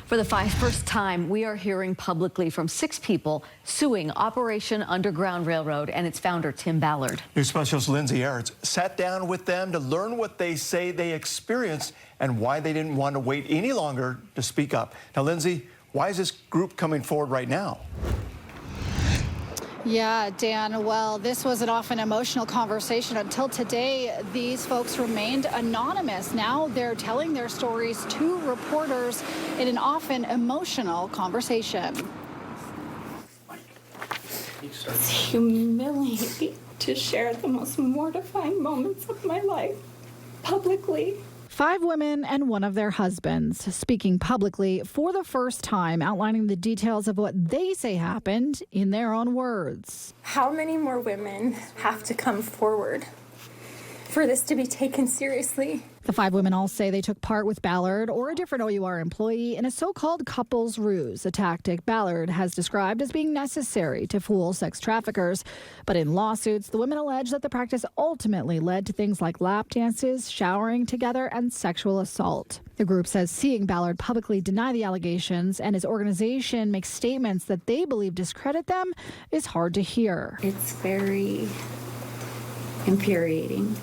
For the first time, we are hearing publicly from 6 people suing Operation Underground Railroad and its founder, Tim Ballard. News specialist Lindsay Aerts sat down with them to learn what they say they experienced and why they didn't want to wait any longer to speak up. Now, Lindsay, why is this group coming forward right now? Yeah, Dan, well, this was an often emotional conversation until today. These folks remained anonymous. Now they're telling their stories to reporters in an often emotional conversation. It's humiliating to share the most mortifying moments of my life publicly. 5 women and one of their husbands speaking publicly for the first time, outlining the details of what they say happened in their own words. How many more women have to come forward for this to be taken seriously? The 5 women all say they took part with Ballard or a different OUR employee in a so-called couples ruse, a tactic Ballard has described as being necessary to fool sex traffickers. But in lawsuits, the women allege that the practice ultimately led to things like lap dances, showering together, and sexual assault. The group says seeing Ballard publicly deny the allegations and his organization make statements that they believe discredit them is hard to hear. It's very infuriating.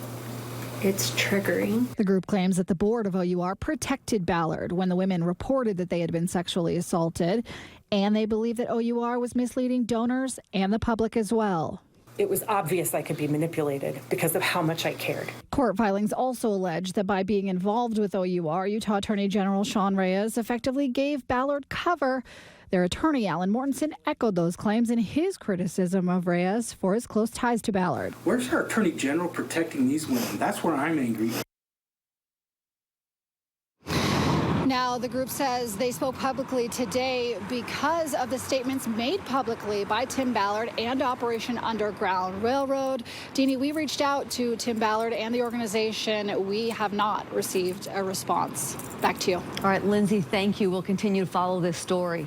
It's triggering. The group claims that the board of OUR protected Ballard when the women reported that they had been sexually assaulted, and they believe that OUR was misleading donors and the public as well. It was obvious I could be manipulated because of how much I cared. Court filings also allege that by being involved with OUR, Utah Attorney General Sean Reyes effectively gave Ballard cover. Their attorney, Alan Mortensen, echoed those claims in his criticism of Reyes for his close ties to Ballard. Where's our attorney general protecting these women? That's where I'm angry. Now, the group says they spoke publicly today because of the statements made publicly by Tim Ballard and Operation Underground Railroad. Deanie, we reached out to Tim Ballard and the organization. We have not received a response. Back to you. All right, Lindsay, thank you. We'll continue to follow this story.